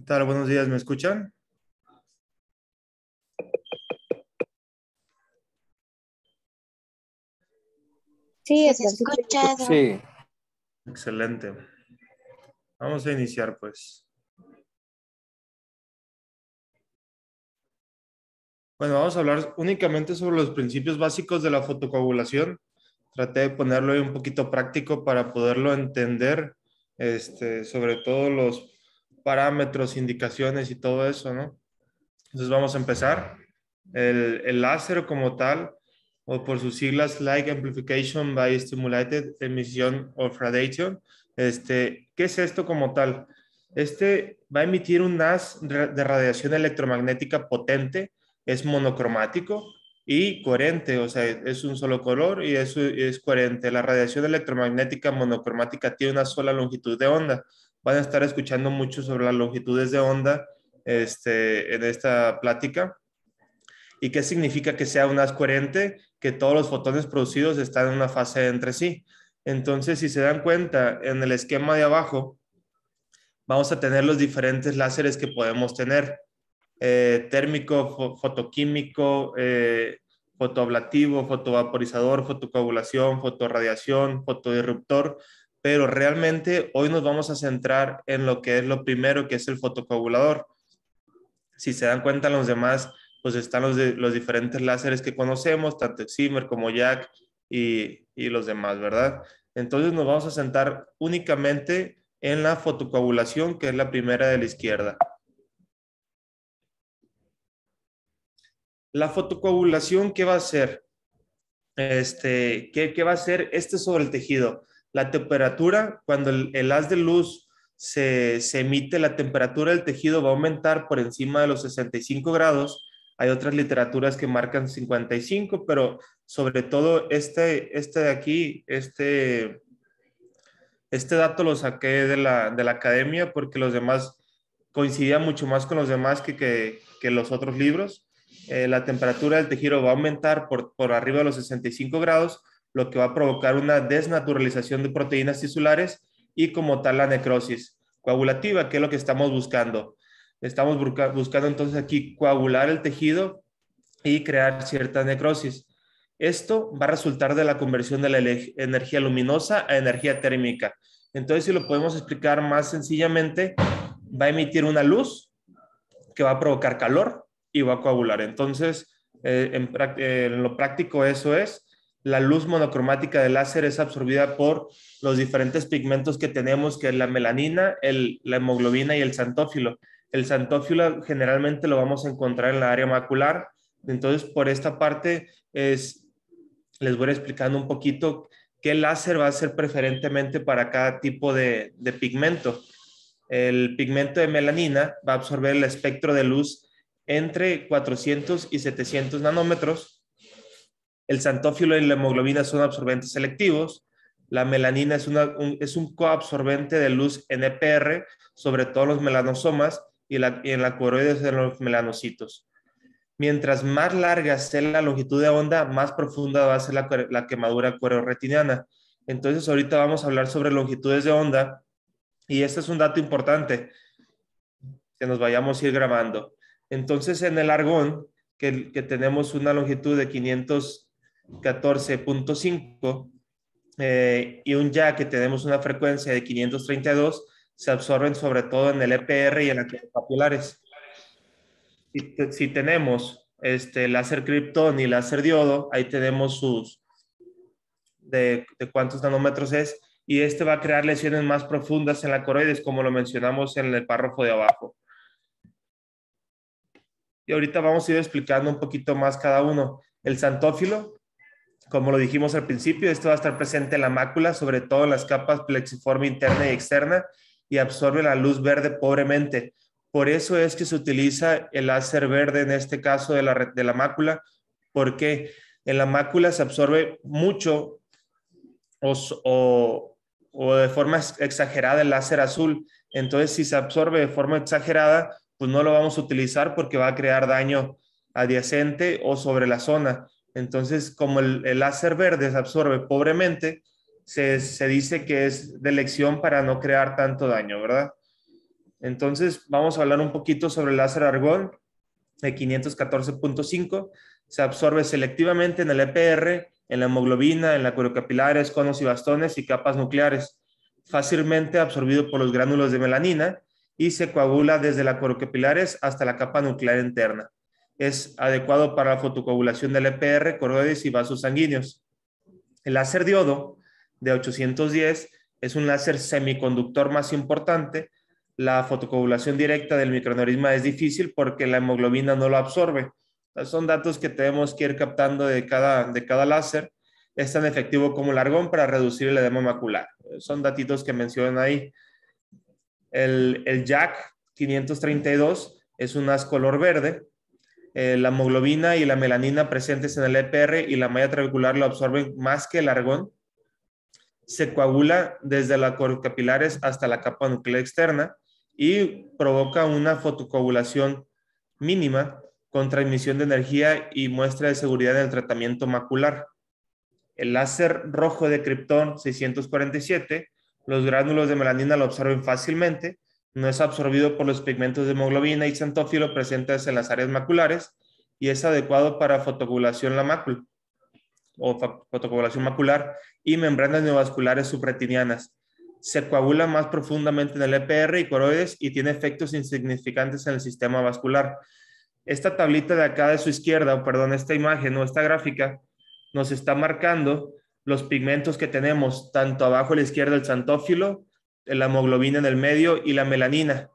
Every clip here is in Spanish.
Tal? Buenos días, ¿me escuchan? Sí, Se te Edgar, sí te escucha, escucho. Eduardo. Sí, Excelente. Vamos a iniciar, pues. Bueno, vamos a hablar únicamente sobre los principios básicos de la fotocoagulación. Traté de ponerlo ahí un poquito práctico para poderlo entender, sobre todo los parámetros, indicaciones y todo eso, ¿no? Entonces vamos a empezar. El láser como tal, o por sus siglas, Light Amplification by Stimulated Emission of Radiation. ¿Qué es esto como tal? Va a emitir un haz de radiación electromagnética potente, es monocromático y coherente, o sea, es un solo color y es coherente. La radiación electromagnética monocromática tiene una sola longitud de onda. Van a estar escuchando mucho sobre las longitudes de onda en esta plática. ¿Y qué significa que sea un haz coherente? Que todos los fotones producidos están en una fase entre sí. Entonces, si se dan cuenta, en el esquema de abajo, vamos a tener los diferentes láseres que podemos tener. Térmico, fotoquímico, fotoablativo, fotovaporizador, fotocoagulación, fotorradiación, fotodisruptor, pero realmente hoy nos vamos a centrar en lo que es lo primero, que es el fotocoagulador. Si se dan cuenta, los demás, pues están los diferentes láseres que conocemos, tanto Excimer como Jack y los demás, ¿verdad? Entonces nos vamos a centrar únicamente en la fotocoagulación, que es la primera de la izquierda. La fotocoagulación, ¿qué va a hacer? ¿Qué va a hacer sobre el tejido? La temperatura, cuando el haz de luz se emite, la temperatura del tejido va a aumentar por encima de los 65 grados. Hay otras literaturas que marcan 55, pero sobre todo este de aquí, este dato lo saqué de la academia porque los demás coincidían mucho más con los demás que los otros libros. La temperatura del tejido va a aumentar por arriba de los 65 grados, lo que va a provocar una desnaturalización de proteínas tisulares y como tal la necrosis coagulativa, que es lo que estamos buscando. Estamos buscando entonces aquí coagular el tejido y crear cierta necrosis. Esto va a resultar de la conversión de la energía luminosa a energía térmica. Entonces, si lo podemos explicar más sencillamente, va a emitir una luz que va a provocar calor y va a coagular. Entonces, en lo práctico eso es. La luz monocromática del láser es absorbida por los diferentes pigmentos que tenemos, que es la melanina, la hemoglobina y el xantófilo. El xantófilo generalmente lo vamos a encontrar en la área macular. Entonces, por esta parte les voy explicando un poquito qué láser va a ser preferentemente para cada tipo de pigmento. El pigmento de melanina va a absorber el espectro de luz entre 400 y 700 nanómetros. El xantófilo y la hemoglobina son absorbentes selectivos. La melanina es un coabsorbente de luz NPR, sobre todo los melanosomas y en la coroides de los melanocitos. Mientras más larga sea la longitud de onda, más profunda va a ser la quemadura cuero-retiniana. Entonces, ahorita vamos a hablar sobre longitudes de onda y este es un dato importante que nos vayamos a ir grabando. Entonces, en el argón, que tenemos una longitud de 514.5 y un ya que tenemos una frecuencia de 532, se absorben sobre todo en el EPR y en las papilares. Si tenemos láser criptón y láser diodo, ahí tenemos de cuántos nanómetros es, y va a crear lesiones más profundas en la coroides, como lo mencionamos en el párrafo de abajo. Y ahorita vamos a ir explicando un poquito más cada uno. El xantófilo, como lo dijimos al principio, esto va a estar presente en la mácula, sobre todo en las capas plexiforme interna y externa, y absorbe la luz verde pobremente. Por eso es que se utiliza el láser verde en este caso de la mácula, porque en la mácula se absorbe mucho o de forma exagerada el láser azul. Entonces, si se absorbe de forma exagerada, pues no lo vamos a utilizar porque va a crear daño adyacente o sobre la zona. Entonces, como el láser verde se absorbe pobremente, se dice que es de elección para no crear tanto daño, ¿verdad? Entonces, vamos a hablar un poquito sobre el láser argón de 514.5. Se absorbe selectivamente en el EPR, en la hemoglobina, en la cuerocapilares, conos y bastones y capas nucleares. Fácilmente absorbido por los gránulos de melanina y se coagula desde la cuerocapilares hasta la capa nuclear interna. Es adecuado para la fotocoagulación del EPR, coroides y vasos sanguíneos. El láser diodo de 810 es un láser semiconductor más importante. La fotocoagulación directa del microaneurisma es difícil porque la hemoglobina no lo absorbe. Son datos que tenemos que ir captando de cada láser. Es tan efectivo como el argón para reducir el edema macular. Son datitos que mencionan ahí. El JAK 532 es un haz color verde. La hemoglobina y la melanina presentes en el EPR y la malla trabecular lo absorben más que el argón. Se coagula desde las capilares hasta la capa nuclear externa y provoca una fotocoagulación mínima con transmisión de energía y muestra de seguridad en el tratamiento macular. El láser rojo de Krypton 647, los gránulos de melanina lo absorben fácilmente, no es absorbido por los pigmentos de hemoglobina y xantófilo presentes en las áreas maculares y es adecuado para fotocoagulación la mácula o fotocoagulación macular y membranas neovasculares subretinianas. Se coagula más profundamente en el EPR y coroides y tiene efectos insignificantes en el sistema vascular. Esta tablita de acá de su izquierda, perdón, esta imagen o esta gráfica nos está marcando los pigmentos que tenemos tanto abajo a la izquierda el xantófilo, la hemoglobina en el medio y la melanina.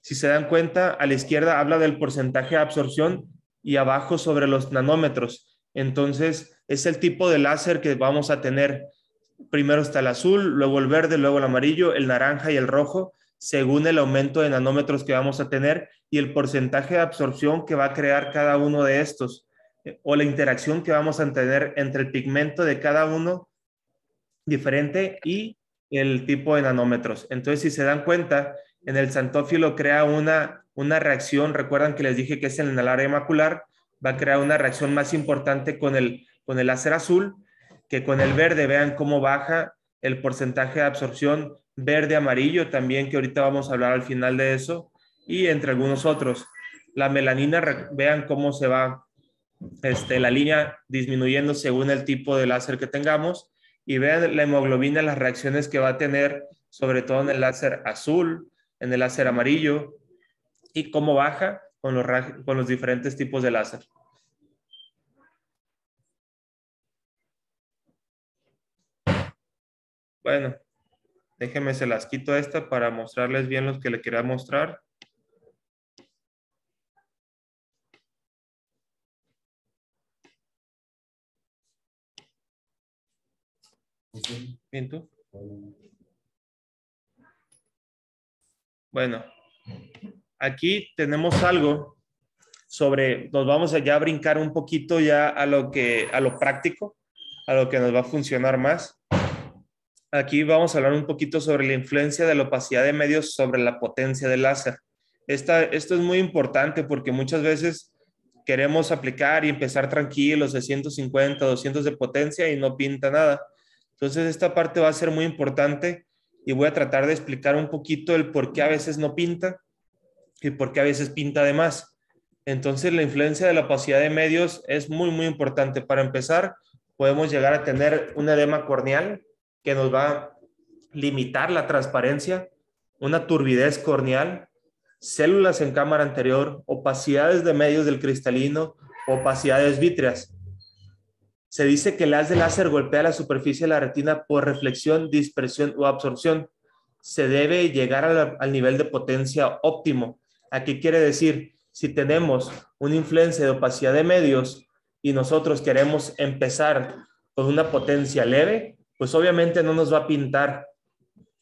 Si se dan cuenta, a la izquierda habla del porcentaje de absorción y abajo sobre los nanómetros. Entonces, es el tipo de láser que vamos a tener. Primero está el azul, luego el verde, luego el amarillo, el naranja y el rojo, según el aumento de nanómetros que vamos a tener y el porcentaje de absorción que va a crear cada uno de estos, o la interacción que vamos a tener entre el pigmento de cada uno diferente y el tipo de nanómetros. Entonces, si se dan cuenta, en el xantófilo crea una reacción, recuerdan que les dije que es en el área macular, va a crear una reacción más importante con el láser azul que con el verde. Vean cómo baja el porcentaje de absorción verde-amarillo también, que ahorita vamos a hablar al final de eso, y entre algunos otros. La melanina, vean cómo se va la línea disminuyendo según el tipo de láser que tengamos, y vean la hemoglobina, las reacciones que va a tener, sobre todo en el láser azul, en el láser amarillo, y cómo baja con los diferentes tipos de láser. Bueno, déjenme se las quito esta para mostrarles bien los que le quería mostrar. Bien, ¿tú? Bueno, aquí tenemos algo sobre, nos vamos a ya brincar un poquito ya a lo práctico, a lo que nos va a funcionar más. Aquí vamos a hablar un poquito sobre la influencia de la opacidad de medios sobre la potencia del láser. Esto es muy importante porque muchas veces queremos aplicar y empezar tranquilos de 150, 200 de potencia y no pinta nada. Entonces esta parte va a ser muy importante y voy a tratar de explicar un poquito el por qué a veces no pinta y por qué a veces pinta de más. Entonces la influencia de la opacidad de medios es muy, muy importante. Para empezar, podemos llegar a tener un edema corneal que nos va a limitar la transparencia, una turbidez corneal, células en cámara anterior, opacidades de medios del cristalino, opacidades vítreas. Se dice que el haz de láser golpea la superficie de la retina por reflexión, dispersión o absorción. Se debe llegar al nivel de potencia óptimo. ¿A qué quiere decir? Si tenemos una influencia de opacidad de medios y nosotros queremos empezar con una potencia leve, pues obviamente no nos va a pintar,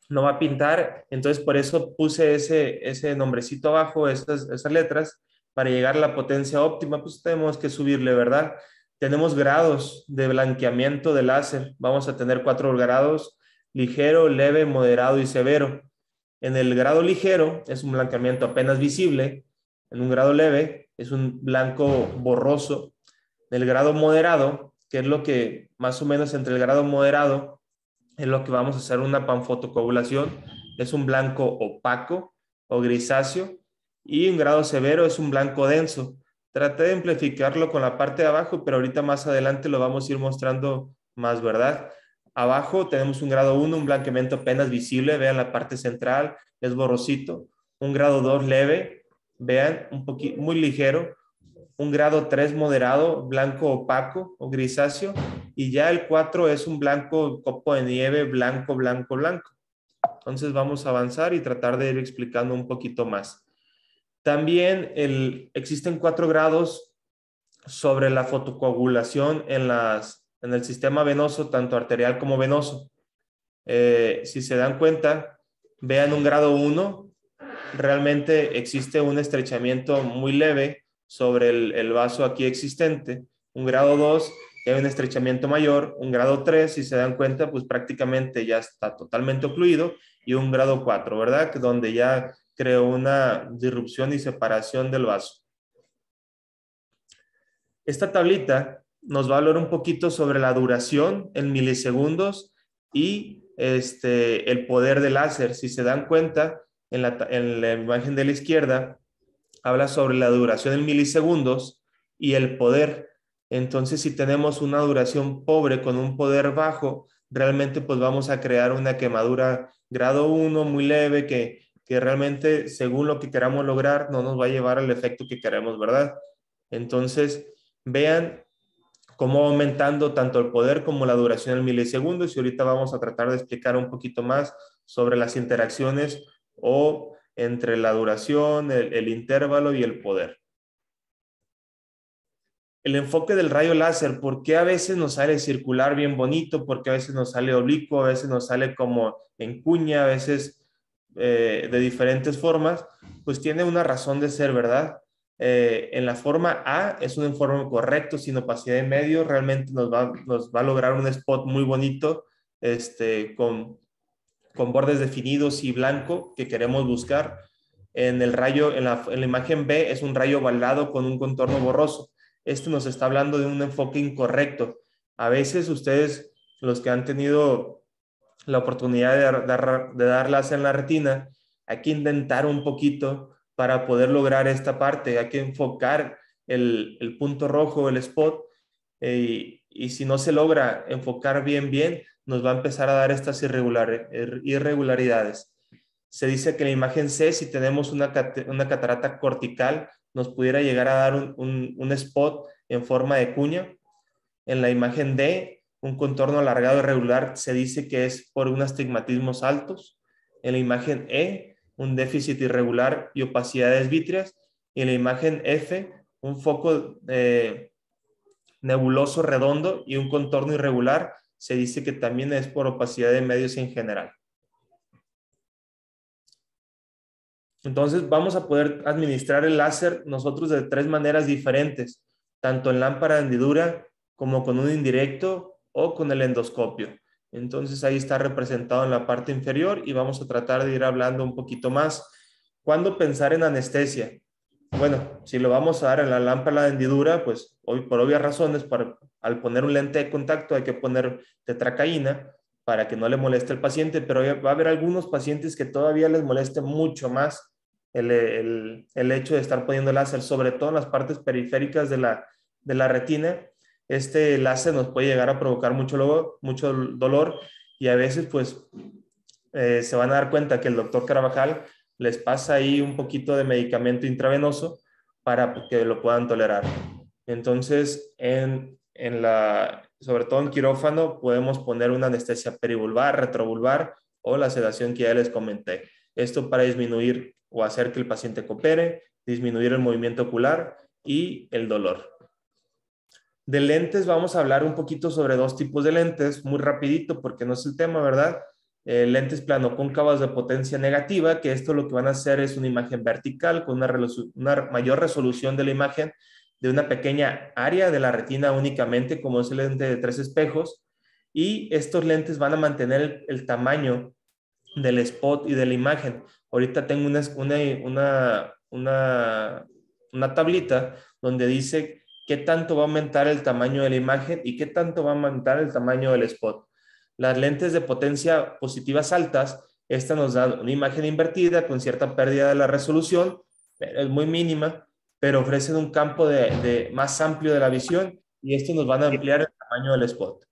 no va a pintar. Entonces por eso puse ese nombrecito abajo, esas letras, para llegar a la potencia óptima. Pues tenemos que subirle, ¿verdad? Tenemos grados de blanqueamiento de láser. Vamos a tener 4 grados: ligero, leve, moderado y severo. En el grado ligero es un blanqueamiento apenas visible. En un grado leve es un blanco borroso. En el grado moderado, que es lo que más o menos entre el grado moderado es lo que vamos a hacer una panfotocoagulación, es un blanco opaco. o grisáceo, y un grado severo es un blanco denso. Traté de amplificarlo con la parte de abajo, pero ahorita más adelante lo vamos a ir mostrando más, ¿verdad? Abajo tenemos un grado 1, un blanqueamiento apenas visible, vean la parte central, es borrosito. Un grado 2 leve, vean, un poquito, muy ligero. Un grado 3 moderado, blanco opaco o grisáceo. Y ya el 4 es un blanco copo de nieve, blanco, blanco, blanco. Entonces vamos a avanzar y tratar de ir explicando un poquito más. También existen 4 grados sobre la fotocoagulación en el sistema venoso, tanto arterial como venoso. Si se dan cuenta, vean un grado 1, realmente existe un estrechamiento muy leve sobre el vaso aquí existente. Un grado 2, hay un estrechamiento mayor. Un grado 3, si se dan cuenta, pues prácticamente ya está totalmente ocluido. Y un grado 4, ¿verdad? Donde ya creó una disrupción y separación del vaso. Esta tablita nos va a hablar un poquito sobre la duración en milisegundos y el poder del láser. Si se dan cuenta, en la imagen de la izquierda, habla sobre la duración en milisegundos y el poder. Entonces, si tenemos una duración pobre con un poder bajo, realmente pues vamos a crear una quemadura grado 1 muy leve que realmente, según lo que queramos lograr, no nos va a llevar al efecto que queremos, ¿verdad? Entonces, vean cómo va aumentando tanto el poder como la duración en milisegundos, y ahorita vamos a tratar de explicar un poquito más sobre las interacciones o entre la duración, el intervalo y el poder. El enfoque del rayo láser, ¿por qué a veces nos sale circular bien bonito? ¿Por qué a veces nos sale oblicuo? A veces nos sale como en cuña, a veces de diferentes formas. Pues tiene una razón de ser, ¿verdad? En la forma A es un informe correcto, sin opacidad en medio, realmente nos va a lograr un spot muy bonito, con bordes definidos y blanco que queremos buscar. En el rayo, en la imagen B es un rayo ovalado con un contorno borroso. Esto nos está hablando de un enfoque incorrecto. A veces ustedes, los que han tenido la oportunidad de dar láser en la retina, hay que intentar un poquito para poder lograr esta parte. Hay que enfocar el punto rojo, el spot, y si no se logra enfocar bien, nos va a empezar a dar estas irregularidades. Se dice que en la imagen C, si tenemos una catarata cortical, nos pudiera llegar a dar un spot en forma de cuña. En la imagen D, un contorno alargado irregular, se dice que es por unos astigmatismos altos. En la imagen E, un déficit irregular y opacidades vítreas. Y en la imagen F, un foco nebuloso redondo y un contorno irregular, se dice que también es por opacidad de medios en general. Entonces vamos a poder administrar el láser nosotros de 3 maneras diferentes, tanto en lámpara de hendidura como con un indirecto o con el endoscopio. Entonces ahí está representado en la parte inferior y vamos a tratar de ir hablando un poquito más. ¿Cuándo pensar en anestesia? Bueno, si lo vamos a dar en la lámpara de hendidura, pues hoy por obvias razones, al poner un lente de contacto hay que poner tetracaína para que no le moleste al paciente, pero va a haber algunos pacientes que todavía les moleste mucho más el hecho de estar poniendo láser, sobre todo en las partes periféricas de la retina. Este láser nos puede llegar a provocar mucho dolor, y a veces pues se van a dar cuenta que el doctor Carvajal les pasa ahí un poquito de medicamento intravenoso para que lo puedan tolerar. Entonces, sobre todo en quirófano, podemos poner una anestesia perivulvar, retrovulvar o la sedación que ya les comenté. Esto para disminuir o hacer que el paciente coopere, disminuir el movimiento ocular y el dolor. De lentes vamos a hablar un poquito sobre 2 tipos de lentes, muy rapidito porque no es el tema, ¿verdad? Lentes plano-cóncavas de potencia negativa, que esto lo que van a hacer es una imagen vertical con una mayor resolución de la imagen de una pequeña área de la retina únicamente, como es el lente de 3 espejos, y estos lentes van a mantener el tamaño del spot y de la imagen. Ahorita tengo una tablita donde dice qué tanto va a aumentar el tamaño de la imagen y qué tanto va a aumentar el tamaño del spot. Las lentes de potencia positivas altas Esta nos da una imagen invertida con cierta pérdida de la resolución, pero es muy mínima, pero ofrecen un campo más amplio de la visión y esto nos van a ampliar el tamaño del spot.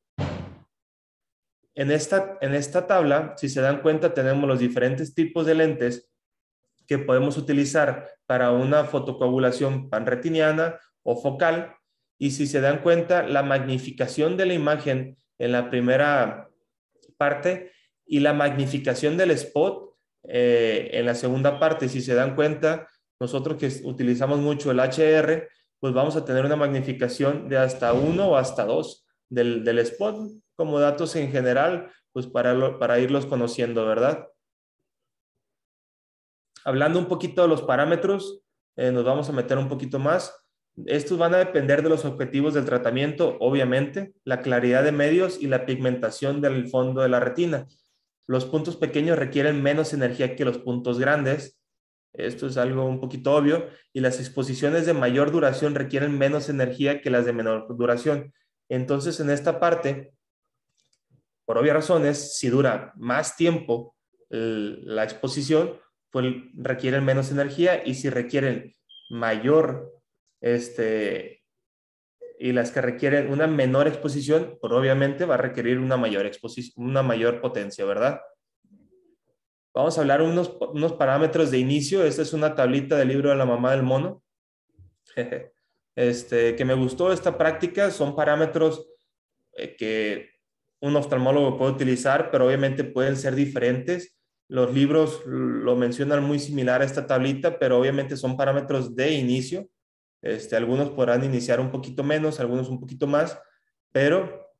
En esta tabla, si se dan cuenta, tenemos los diferentes tipos de lentes que podemos utilizar para una fotocoagulación panretiniana o focal. Y si se dan cuenta, la magnificación de la imagen en la primera parte y la magnificación del spot en la segunda parte. Si se dan cuenta, nosotros que utilizamos mucho el HDR, pues vamos a tener una magnificación de hasta 1 o hasta 2 del spot, como datos en general, pues para irlos conociendo, ¿verdad? Hablando un poquito de los parámetros, nos vamos a meter un poquito más. Estos van a depender de los objetivos del tratamiento, obviamente, la claridad de medios y la pigmentación del fondo de la retina. Los puntos pequeños requieren menos energía que los puntos grandes. Esto es algo un poquito obvio. Y las exposiciones de mayor duración requieren menos energía que las de menor duración. Entonces, en esta parte, por obvias razones, si dura más tiempo la exposición, pues requieren menos energía, y si requieren mayor, y las que requieren una menor exposición, pues obviamente va a requerir una mayor exposición, una mayor potencia, ¿verdad? Vamos a hablar unos parámetros de inicio. Esta es una tablita del libro de la mamá del mono. Que me gustó esta práctica. Son parámetros que un oftalmólogo puede utilizar, pero obviamente pueden ser diferentes. Los libros lo mencionan muy similar a esta tablita, pero obviamente son parámetros de inicio. Algunos podrán iniciar un poquito menos, algunos un poquito más, pero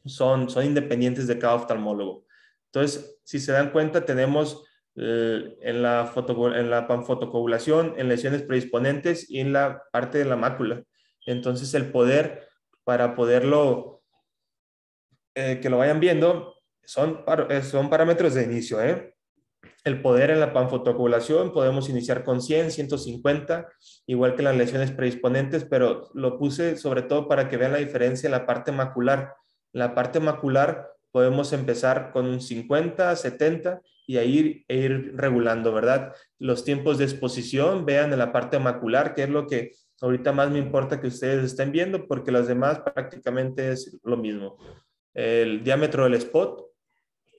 son independientes de cada oftalmólogo. Entonces, si se dan cuenta, tenemos en la panfotocoagulación, en lesiones predisponentes y en la parte de la mácula. Entonces, para poderlo, que lo vayan viendo, son parámetros de inicio, ¿eh? El poder en la panfotocoagulación, podemos iniciar con 100, 150, igual que las lesiones predisponentes, pero lo puse sobre todo para que vean la diferencia en la parte macular. En la parte macular podemos empezar con un 50, 70 y ir regulando, ¿verdad? Los tiempos de exposición, vean en la parte macular, que es lo que ahorita más me importa que ustedes estén viendo, porque las demás prácticamente es lo mismo. El diámetro del spot,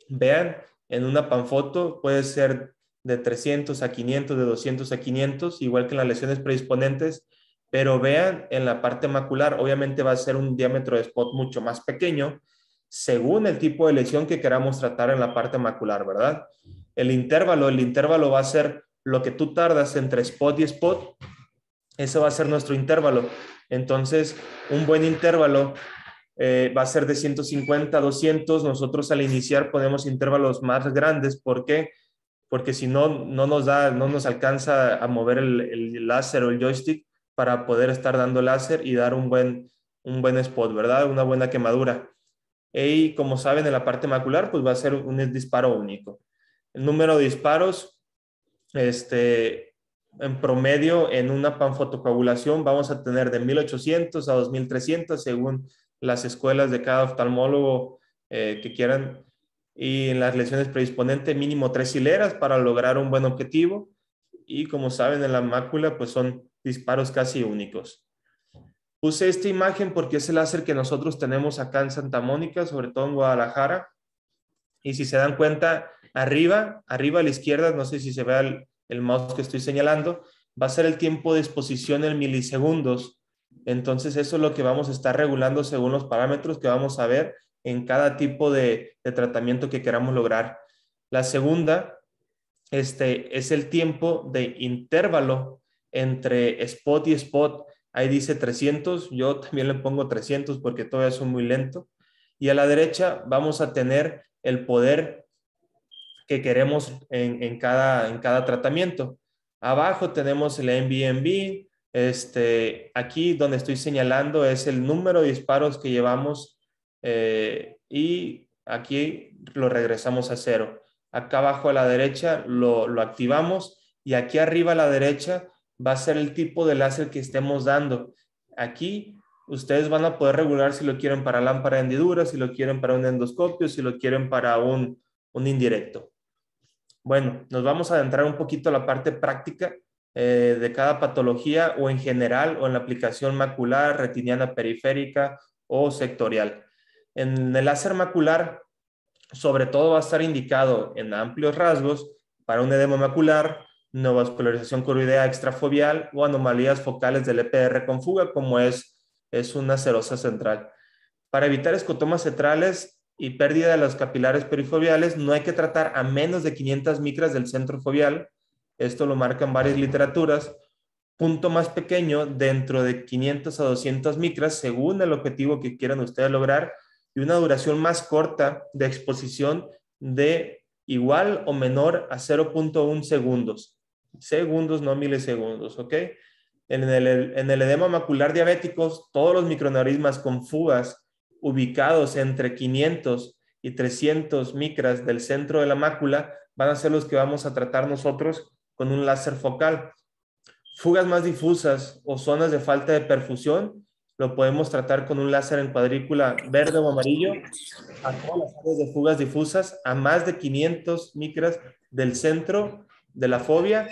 vean, en una panfoto puede ser de 300 a 500, de 200 a 500, igual que en las lesiones predisponentes, pero vean en la parte macular, obviamente va a ser un diámetro de spot mucho más pequeño, según el tipo de lesión que queramos tratar en la parte macular, ¿verdad? El intervalo va a ser lo que tú tardas entre spot y spot, eso va a ser nuestro intervalo. Entonces, un buen intervalo va a ser de 150 a 200. Nosotros al iniciar ponemos intervalos más grandes. ¿Por qué? Porque si no, no nos alcanza a mover el láser o el joystick para poder estar dando láser y dar un buen spot, ¿verdad? Una buena quemadura. Y como saben, en la parte macular, pues va a ser un disparo único. El número de disparos, en promedio, en una panfotocoagulación vamos a tener de 1800 a 2300, según las escuelas de cada oftalmólogo que quieran. Y en las lesiones predisponentes, mínimo 3 hileras para lograr un buen objetivo. Y como saben, en la mácula, pues son disparos casi únicos. Puse esta imagen porque es el láser que nosotros tenemos acá en Santa Mónica, sobre todo en Guadalajara. Y si se dan cuenta, arriba a la izquierda, no sé si se ve el mouse que estoy señalando, va a ser el tiempo de exposición en milisegundos. Entonces, eso es lo que vamos a estar regulando según los parámetros que vamos a ver en cada tipo de tratamiento que queramos lograr. La segunda, es el tiempo de intervalo entre spot y spot. Ahí dice 300, yo también le pongo 300 porque todavía son muy lento. Y a la derecha vamos a tener el poder que queremos en cada tratamiento. Abajo tenemos el NBNB. Aquí donde estoy señalando es el número de disparos que llevamos, y aquí lo regresamos a 0. Acá abajo a la derecha lo activamos, y aquí arriba a la derecha va a ser el tipo de láser que estemos dando. Aquí ustedes van a poder regular si lo quieren para lámpara de hendidura, si lo quieren para un endoscopio, si lo quieren para un indirecto. Bueno, nos vamos a adentrar un poquito a la parte práctica de cada patología o en general o en la aplicación macular, retiniana periférica o sectorial. En el láser macular, sobre todo va a estar indicado en amplios rasgos para un edema macular, neovascularización coroidea extrafoveal o anomalías focales del EPR con fuga, como es una serosa central. Para evitar escotomas centrales y pérdida de los capilares perifoveales, no hay que tratar a menos de 500 micras del centro foveal. Esto lo marcan varias literaturas. Punto más pequeño dentro de 500 a 200 micras, según el objetivo que quieran ustedes lograr, y una duración más corta de exposición de igual o menor a 0.1 segundos. Segundos, no milisegundos, ¿ok? En el edema macular diabéticos, todos los microneurismas con fugas ubicados entre 500 y 300 micras del centro de la mácula van a ser los que vamos a tratar nosotros con un láser focal. Fugas más difusas o zonas de falta de perfusión, lo podemos tratar con un láser en cuadrícula verde o amarillo a todas las áreas de fugas difusas a más de 500 micras del centro de la fobia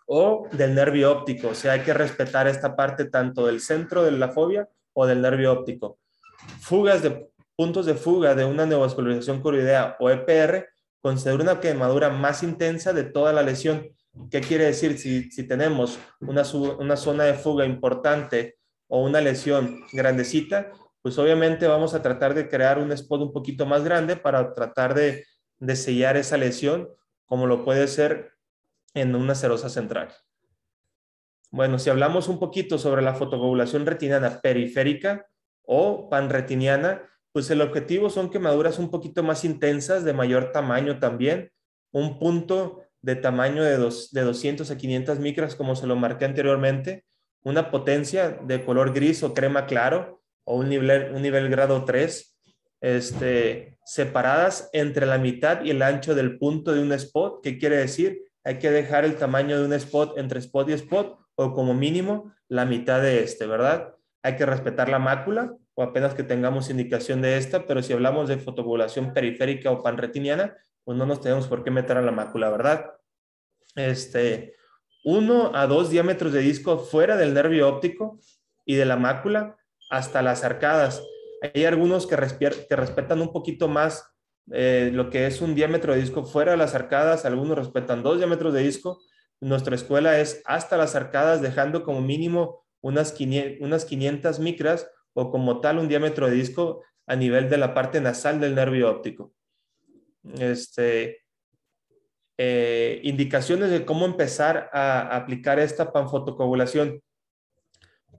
o del nervio óptico. O sea, hay que respetar esta parte tanto del centro de la fobia o del nervio óptico. Fugas de puntos de fuga de una neovascularización coroidea o EPR considera una quemadura más intensa de toda la lesión. ¿Qué quiere decir? Si tenemos una zona de fuga importante o una lesión grandecita, pues obviamente vamos a tratar de crear un spot un poquito más grande para tratar de sellar esa lesión, como lo puede ser en una serosa central. Bueno, si hablamos un poquito sobre la fotocoagulación retiniana periférica o panretiniana, pues el objetivo son quemaduras un poquito más intensas, de mayor tamaño también, un punto de tamaño de 200 a 500 micras, como se lo marqué anteriormente, una potencia de color gris o crema claro, o un nivel grado 3, separadas entre la mitad y el ancho del punto de un spot. ¿Qué quiere decir? Hay que dejar el tamaño de un spot entre spot y spot, o como mínimo la mitad de ¿verdad? Hay que respetar la mácula, o apenas que tengamos indicación de esta, pero si hablamos de fotocoagulación periférica o panretiniana, pues no nos tenemos por qué meter a la mácula, ¿verdad? 1 a 2 diámetros de disco fuera del nervio óptico y de la mácula hasta las arcadas. Hay algunos que respetan un poquito más lo que es un diámetro de disco fuera de las arcadas, algunos respetan 2 diámetros de disco. Nuestra escuela es hasta las arcadas, dejando como mínimo unas 500 micras o como tal un diámetro de disco a nivel de la parte nasal del nervio óptico. Indicaciones de cómo empezar a aplicar esta panfotocoagulación.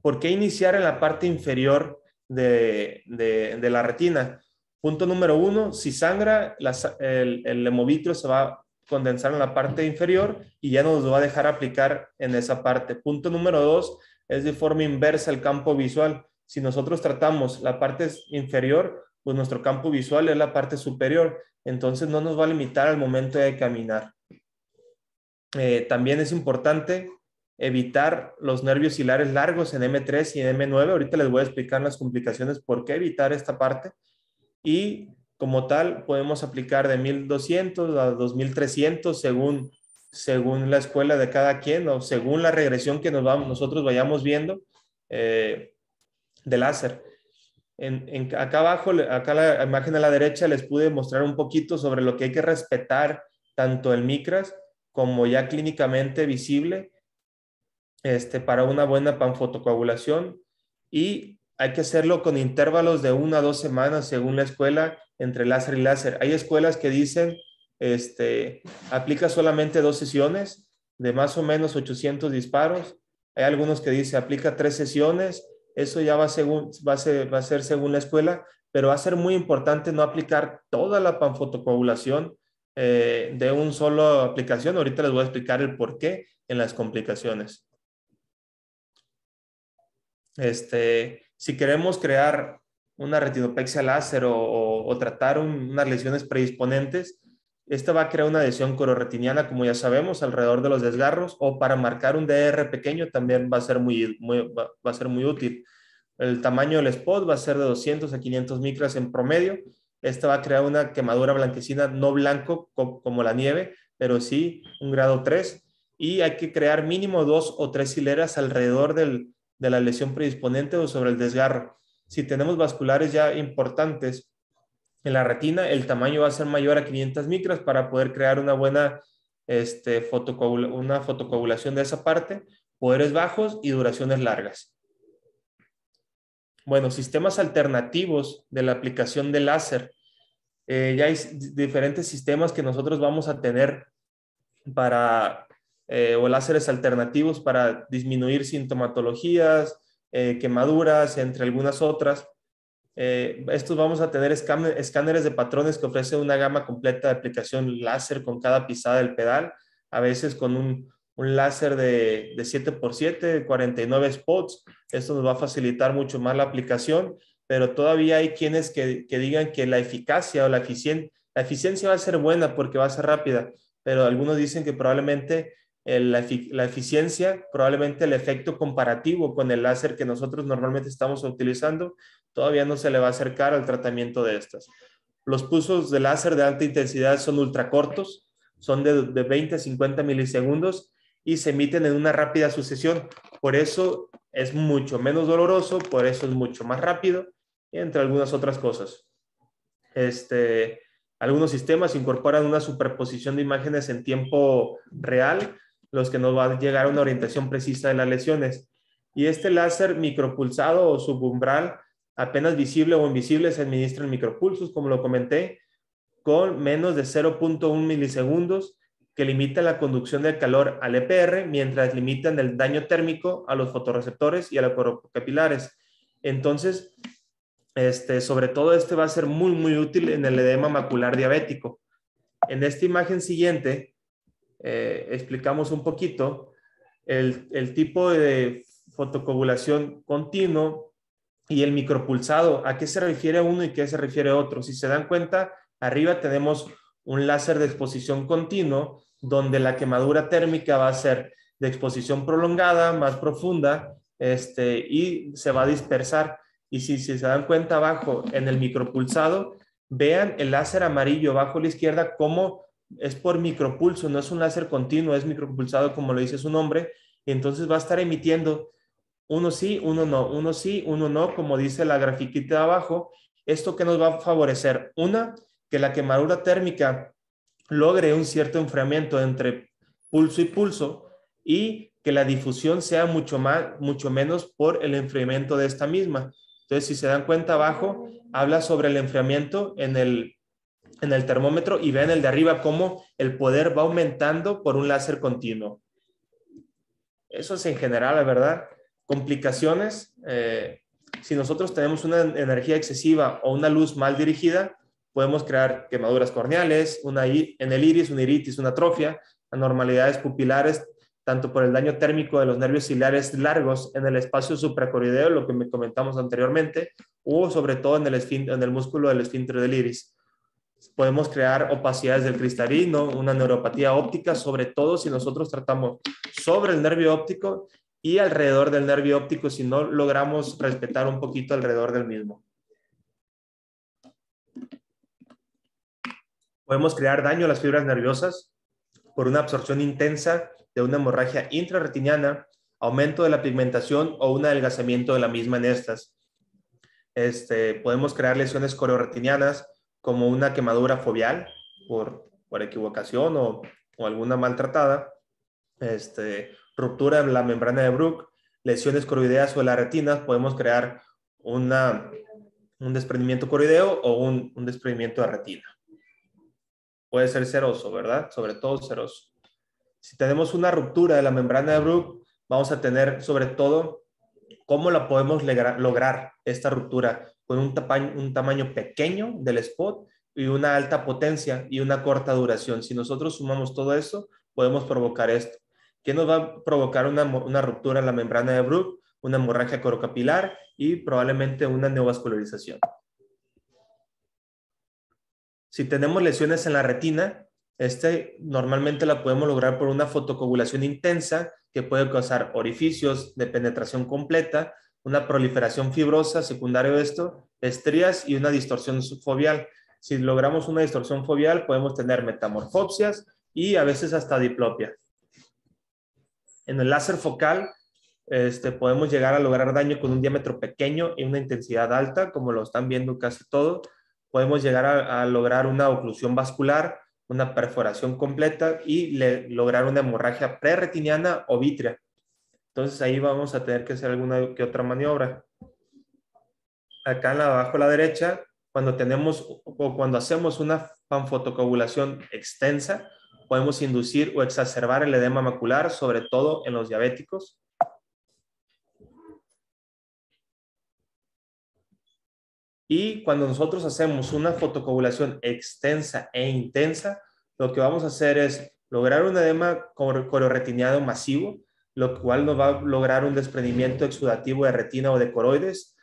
¿Por qué iniciar en la parte inferior de la retina? Punto número 1, si sangra, el hemovitrio se va a condensar en la parte inferior y ya nos lo va a dejar aplicar en esa parte. Punto número 2, es de forma inversa el campo visual. Si nosotros tratamos la parte inferior, pues nuestro campo visual es la parte superior. Entonces no nos va a limitar al momento de caminar. También es importante evitar los nervios hilares largos en M3 y en M9. Ahorita les voy a explicar las complicaciones por qué evitar esta parte. Y como tal, podemos aplicar de 1200 a 2300 según la escuela de cada quien o según la regresión que nosotros vayamos viendo de láser. Acá abajo, acá la imagen a la derecha, les pude mostrar un poquito sobre lo que hay que respetar tanto el micras como ya clínicamente visible para una buena panfotocoagulación, y hay que hacerlo con intervalos de 1 a 2 semanas según la escuela entre láser y láser. Hay escuelas que dicen aplica solamente 2 sesiones de más o menos 800 disparos. Hay algunos que dicen aplica 3 sesiones. Eso ya va a ser según la escuela, pero va a ser muy importante no aplicar toda la panfotocoagulación de un solo aplicación. Ahorita les voy a explicar el por qué en las complicaciones. Si queremos crear una retinopexia láser o tratar unas lesiones predisponentes, esta va a crear una lesión cororetiniana, como ya sabemos, alrededor de los desgarros, o para marcar un DR pequeño también va a ser va a ser muy útil. El tamaño del spot va a ser de 200 a 500 micras en promedio. Esta va a crear una quemadura blanquecina, no blanco como la nieve, pero sí un grado 3. Y hay que crear mínimo 2 o 3 hileras alrededor de la lesión predisponente o sobre el desgarro. Si tenemos vasculares ya importantes en la retina, el tamaño va a ser mayor a 500 micras para poder crear una buena una fotocoagulación de esa parte, poderes bajos y duraciones largas. Bueno, sistemas alternativos de la aplicación de láser. Ya hay diferentes sistemas que nosotros vamos a tener para, o láseres alternativos para disminuir sintomatologías, quemaduras, entre algunas otras. Estos vamos a tener escáneres de patrones que ofrecen una gama completa de aplicación láser con cada pisada del pedal, a veces con un láser de 7x7, de 49 spots. Esto nos va a facilitar mucho más la aplicación, pero todavía hay quienes que digan que la eficacia o la eficiencia va a ser buena porque va a ser rápida, pero algunos dicen que probablemente la eficiencia, probablemente el efecto comparativo con el láser que nosotros normalmente estamos utilizando, todavía no se le va a acercar al tratamiento de estas. Los pulsos de láser de alta intensidad son ultracortos, son de 20 a 50 milisegundos y se emiten en una rápida sucesión. Por eso es mucho menos doloroso, por eso es mucho más rápido, y entre algunas otras cosas. Algunos sistemas incorporan una superposición de imágenes en tiempo real, los que nos van a llegar a una orientación precisa de las lesiones. Y este láser micropulsado o subumbral, apenas visible o invisible, se administra en micropulsos, como lo comenté, con menos de 0.1 milisegundos, que limitan la conducción del calor al EPR, mientras limitan el daño térmico a los fotorreceptores y a los capilares. Entonces, sobre todo va a ser muy, muy útil en el edema macular diabético. En esta imagen siguiente, explicamos un poquito el tipo de fotocoagulación continuo y el micropulsado. ¿A qué se refiere uno y qué se refiere otro? Si se dan cuenta, arriba tenemos un láser de exposición continuo, donde la quemadura térmica va a ser de exposición prolongada, más profunda, y se va a dispersar. Y si se dan cuenta abajo en el micropulsado, vean el láser amarillo abajo a la izquierda, cómo es por micropulso, no es un láser continuo, es micropulsado como lo dice su nombre, y entonces va a estar emitiendo uno sí, uno no, uno sí, uno no, como dice la grafiquita de abajo. ¿Esto qué nos va a favorecer? Una, que la quemadura térmica logre un cierto enfriamiento entre pulso y pulso y que la difusión sea mucho menos por el enfriamiento de esta misma. Entonces, si se dan cuenta abajo, habla sobre el enfriamiento en el termómetro y ven el de arriba cómo el poder va aumentando por un láser continuo. Eso es en general, la verdad. Complicaciones, si nosotros tenemos una energía excesiva o una luz mal dirigida, podemos crear quemaduras corneales, en el iris, una iritis, una atrofia, anormalidades pupilares, tanto por el daño térmico de los nervios ciliares largos en el espacio supracoroideo, lo que me comentamos anteriormente, o sobre todo en el músculo del esfínter del iris. Podemos crear opacidades del cristalino, una neuropatía óptica, sobre todo si nosotros tratamos sobre el nervio óptico y alrededor del nervio óptico, si no logramos respetar un poquito alrededor del mismo. Podemos crear daño a las fibras nerviosas por una absorción intensa de una hemorragia intrarretiniana, aumento de la pigmentación o un adelgazamiento de la misma en estas. Podemos crear lesiones coreorretinianas como una quemadura foveal por equivocación o alguna maltratada, ruptura en la membrana de Bruch, lesiones coroideas o de la retina. Podemos crear un desprendimiento coroideo o un desprendimiento de retina. Puede ser seroso, ¿verdad? Sobre todo seroso. Si tenemos una ruptura de la membrana de Bruch, vamos a tener sobre todo cómo la podemos lograr esta ruptura con un tamaño pequeño del spot y una alta potencia y una corta duración. Si nosotros sumamos todo eso, podemos provocar esto. ¿Qué nos va a provocar una ruptura en la membrana de Bruch? Una hemorragia corocapilar y probablemente una neovascularización. Si tenemos lesiones en la retina, normalmente la podemos lograr por una fotocoagulación intensa que puede causar orificios de penetración completa, una proliferación fibrosa secundario de esto, estrías y una distorsión foveal. Si logramos una distorsión foveal, podemos tener metamorfopsias y a veces hasta diplopia. En el láser focal, podemos llegar a lograr daño con un diámetro pequeño y una intensidad alta, como lo están viendo casi todo. Podemos llegar a lograr una oclusión vascular, una perforación completa y lograr una hemorragia preretiniana o vítrea. Entonces ahí vamos a tener que hacer alguna que otra maniobra. Acá abajo a la derecha, cuando hacemos una panfotocoagulación extensa, podemos inducir o exacerbar el edema macular, sobre todo en los diabéticos. Y cuando nosotros hacemos una fotocoagulación extensa e intensa, lo que vamos a hacer es lograr un edema cororetiniano masivo, lo cual nos va a lograr un desprendimiento exudativo de retina o de coroides.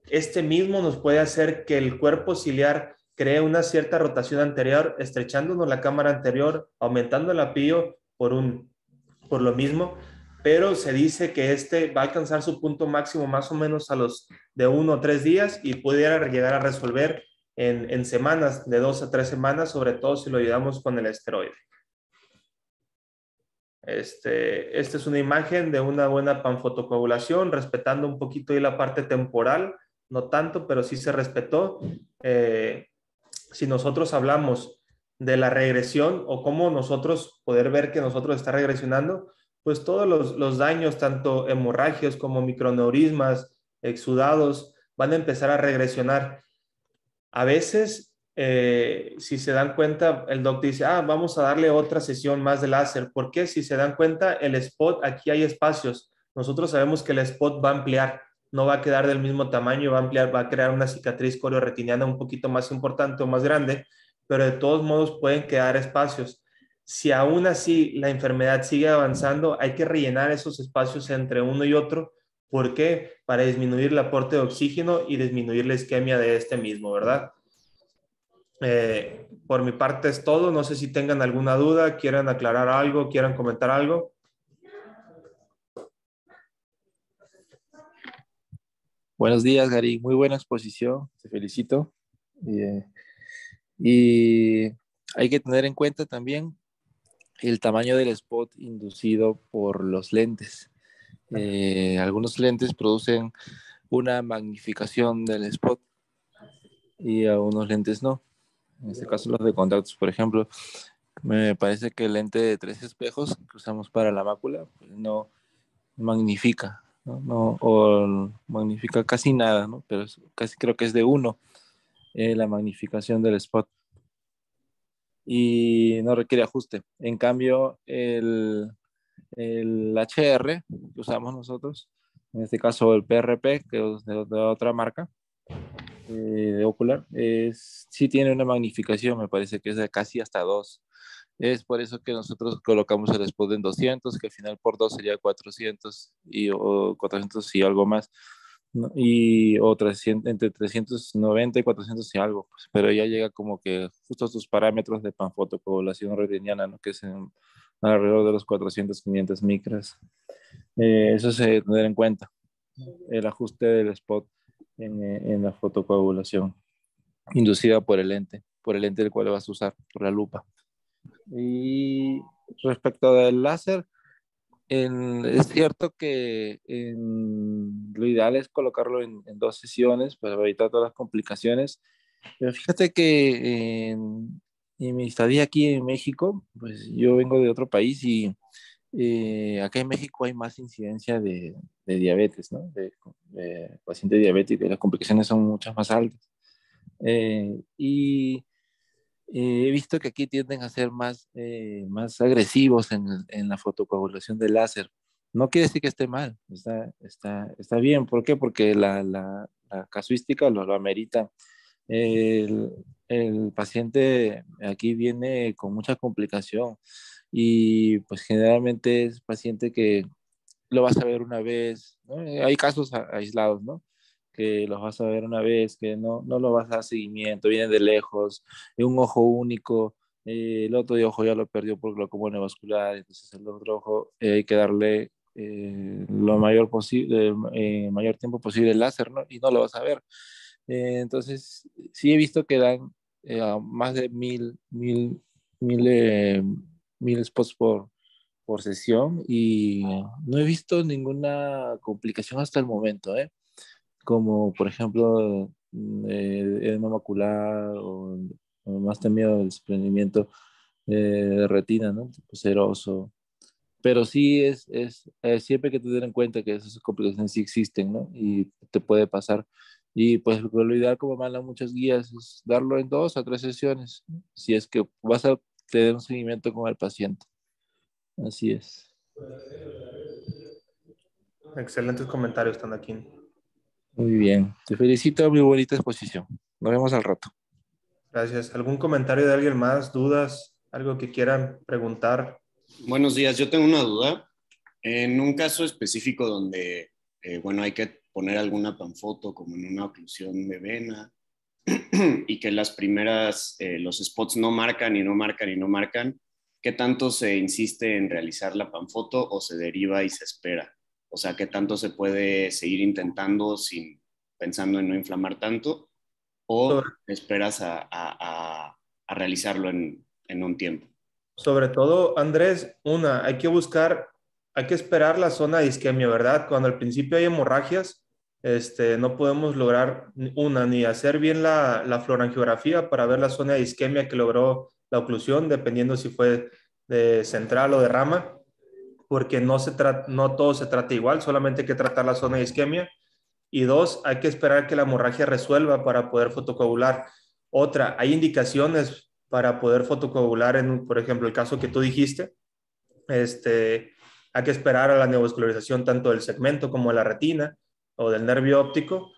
Este mismo nos puede hacer que el cuerpo ciliar cree una cierta rotación anterior, estrechándonos la cámara anterior, aumentando el apío por lo mismo, pero se dice que va a alcanzar su punto máximo más o menos a los de 1 o 3 días y pudiera llegar a resolver en semanas, de 2 a 3 semanas, sobre todo si lo ayudamos con el esteroide. Esta es una imagen de una buena panfotocoagulación, respetando un poquito ahí la parte temporal, no tanto, pero sí se respetó. Si nosotros hablamos de la regresión o cómo nosotros poder ver que nosotros está regresionando, pues todos los daños, tanto hemorragias como microneurismas, exudados, van a empezar a regresionar. A veces, si se dan cuenta, el doctor dice, vamos a darle otra sesión más de láser. ¿Por qué? Si se dan cuenta, el spot, aquí hay espacios. Nosotros sabemos que el spot va a ampliar, no va a quedar del mismo tamaño, va a ampliar, va a crear una cicatriz corioretiniana un poquito más importante o más grande, pero de todos modos pueden quedar espacios. Si aún así la enfermedad sigue avanzando, hay que rellenar esos espacios entre uno y otro. ¿Por qué? Para disminuir el aporte de oxígeno y disminuir la isquemia de este mismo, ¿verdad? Por mi parte es todo. No sé si tengan alguna duda, quieran aclarar algo, quieran comentar algo. Buenos días, Gary. Muy buena exposición. Te felicito. Y hay que tener en cuenta también el tamaño del spot inducido por los lentes. Algunos lentes producen una magnificación del spot y algunos lentes no. En este caso los de contactos, por ejemplo, me parece que el lente de 3 espejos que usamos para la mácula pues no magnifica, ¿no? O magnifica casi nada, ¿no? Pero casi creo que es de 1 la magnificación del spot y no requiere ajuste. En cambio, el HR que usamos nosotros, en este caso el PRP, que es de otra marca, de ocular, sí tiene una magnificación, me parece que es de casi hasta 2. Es por eso que nosotros colocamos el spot en 200, que al final por 2 sería 400 o 400 y algo más, ¿no? O 300, entre 390 y 400 y algo, pues, pero ya llega como que justo a tus parámetros de panfotocoagulación retiniana, ¿no? Que es alrededor de los 400, 500 micras. Eso se debe tener en cuenta, el ajuste del spot en la fotocoagulación inducida por el lente del cual vas a usar, por la lupa. Y respecto del láser, es cierto que lo ideal es colocarlo en 2 sesiones para evitar todas las complicaciones, pero fíjate que en mi estadía aquí en México, pues yo vengo de otro país y acá en México hay más incidencia de diabetes, ¿no? De pacientes diabéticos, las complicaciones son muchas más altas. Y he visto que aquí tienden a ser más agresivos en la fotocoagulación de láser. No quiere decir que esté mal, está bien. ¿Por qué? Porque la casuística lo amerita. El, el paciente aquí viene con mucha complicación y pues generalmente es paciente que lo vas a ver una vez, ¿no? Hay casos aislados, ¿no? Que los vas a ver una vez, que no lo vas a dar seguimiento, vienen de lejos, un ojo único, el otro de ojo ya lo perdió por glaucoma neovascular, entonces el otro ojo hay que darle lo mayor posible, mayor tiempo posible el láser, ¿no? Y no lo vas a ver. Entonces, sí he visto que dan más de mil 1000 spots por sesión y no he visto ninguna complicación hasta el momento, ¿eh? Como por ejemplo edema macular o más temido el desprendimiento de retina, ¿no? Tipo seroso. Pero sí siempre hay que tener en cuenta que esas complicaciones sí existen, ¿no? Y te puede pasar. Y pues lo ideal, como mandan muchas guías, es darlo en 2 a 3 sesiones, ¿no? Si es que vas a tener un seguimiento con el paciente. Así es. Excelentes comentarios, Tanaquín. Muy bien. Te felicito, muy bonita exposición. Nos vemos al rato. Gracias. ¿Algún comentario de alguien más? ¿Dudas? ¿Algo que quieran preguntar? Buenos días, yo tengo una duda. En un caso específico donde, bueno, hay que poner alguna panfoto como en una oclusión de vena y que las primeras, los spots no marcan y no marcan y no marcan, ¿qué tanto se insiste en realizar la panfoto o se deriva y se espera? O sea, ¿qué tanto se puede seguir intentando sin pensando en no inflamar tanto o Sobre, esperas a realizarlo en un tiempo? sobre todo, Andrés, hay que esperar la zona de isquemia, ¿verdad? Cuando al principio hay hemorragias, no podemos lograr ni hacer bien la fluorangiografía para ver la zona de isquemia que logró la oclusión, dependiendo si fue de central o de rama, porque no todo se trata igual, solamente hay que tratar la zona de isquemia. Y dos, hay que esperar que la hemorragia resuelva para poder fotocoagular. Otra, hay indicaciones para poder fotocoagular por ejemplo, el caso que tú dijiste. Hay que esperar a la neovascularización tanto del segmento como de la retina o del nervio óptico.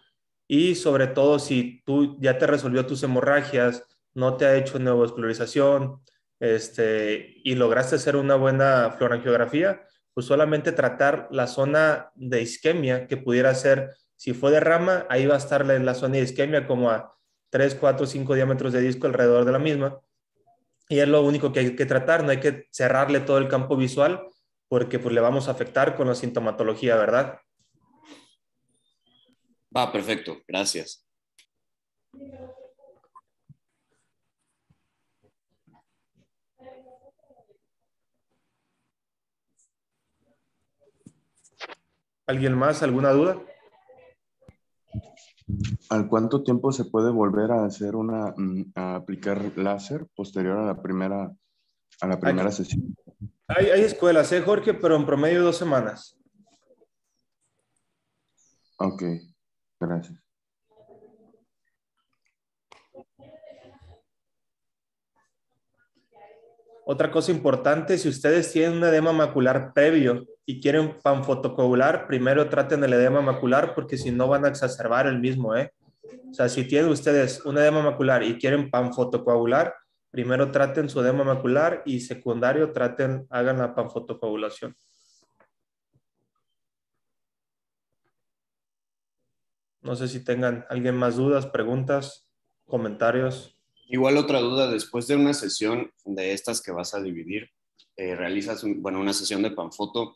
Y sobre todo, si tú ya te resolvió tus hemorragias, no te ha hecho neovascularización, y lograste hacer una buena fluorangiografía, pues solamente tratar la zona de isquemia que pudiera ser, si fue de rama, ahí va a estar la zona de isquemia como a 3 4 5 diámetros de disco alrededor de la misma. Y es lo único que hay que tratar, no hay que cerrarle todo el campo visual porque pues le vamos a afectar con la sintomatología, ¿verdad? Va, perfecto, gracias. ¿Alguien más? ¿Alguna duda? ¿Al cuánto tiempo se puede volver a hacer a aplicar láser posterior a la Hay, primera sesión? hay escuelas, Jorge, pero en promedio 2 semanas. Ok, gracias. Otra cosa importante, si ustedes tienen un edema macular previo y quieren panfotocoagular, primero traten el edema macular porque si no van a exacerbar el mismo, ¿eh? O sea, si tienen ustedes un edema macular y quieren panfotocoagular, primero traten su edema macular y secundario hagan la panfotocoagulación. No sé si tengan alguien más dudas, preguntas, comentarios. Igual otra duda, después de una sesión de estas que vas a dividir, realizas una sesión de panfoto,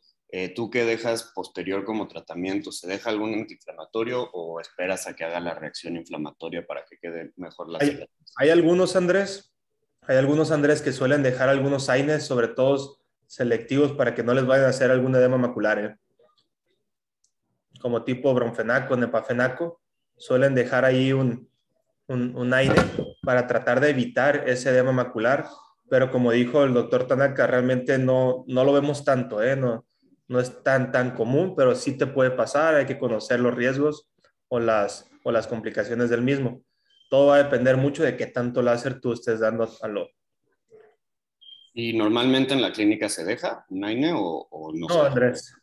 ¿tú qué dejas posterior como tratamiento? ¿Se deja algún antiinflamatorio o esperas a que haga la reacción inflamatoria para que quede mejor la Hay, cicatriz? hay algunos Andrés que suelen dejar algunos AINES, sobre todo selectivos para que no les vayan a hacer algún edema macular, ¿eh? Como tipo bromfenaco, nepafenaco, suelen dejar ahí un AINE para tratar de evitar ese edema macular, pero como dijo el doctor Tanaka, realmente no lo vemos tanto, ¿eh? No es tan común, pero sí te puede pasar, hay que conocer los riesgos o las complicaciones del mismo. Todo va a depender mucho de qué tanto láser tú estés dando al ojo. ¿Y normalmente en la clínica se deja un AINE o no se No, deja? Andrés,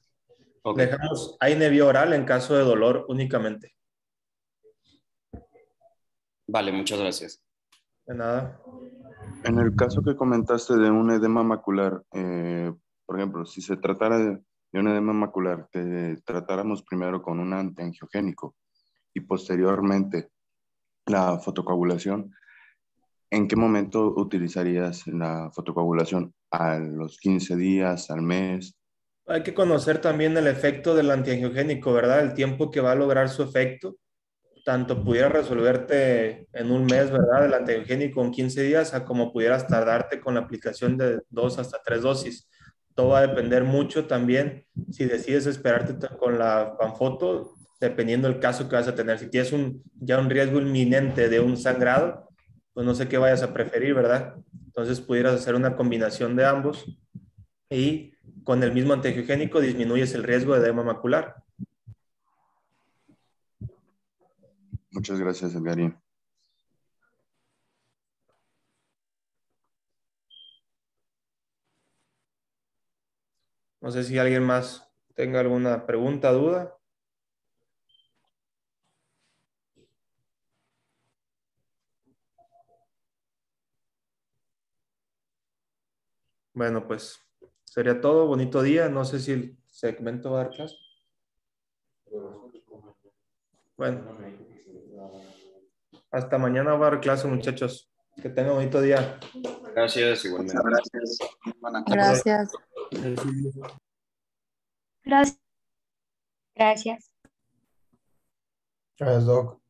Ok, dejamos AINE vía oral en caso de dolor únicamente. vale, muchas gracias. De nada. En el caso que comentaste de un edema macular, por ejemplo, si se tratara de un edema macular, te tratáramos primero con un antiangiogénico y posteriormente la fotocoagulación, ¿en qué momento utilizarías la fotocoagulación? ¿A los 15 días, al mes? Hay que conocer también el efecto del antiangiogénico, ¿verdad? El tiempo que va a lograr su efecto. tanto pudiera resolverte en un mes, ¿verdad? El antibiogénico en 15 días, a como pudieras tardarte con la aplicación de 2 hasta 3 dosis. Todo va a depender mucho también si decides esperarte con la panfoto, dependiendo del caso que vas a tener. Si tienes ya un riesgo inminente de un sangrado, pues no sé qué vayas a preferir, ¿verdad? Entonces pudieras hacer una combinación de ambos y con el mismo antiangiogénico disminuyes el riesgo de edema macular. Muchas gracias, Edgarín. No sé si alguien más tenga alguna pregunta, duda. Bueno, pues sería todo. Bonito día. No sé si el segmento va a dar clase. Bueno, hasta mañana va a dar clase, muchachos. Que tengan bonito día. Gracias, igualmente. Gracias. Buenas tardes. Gracias. Gracias. Gracias. Gracias, Doc.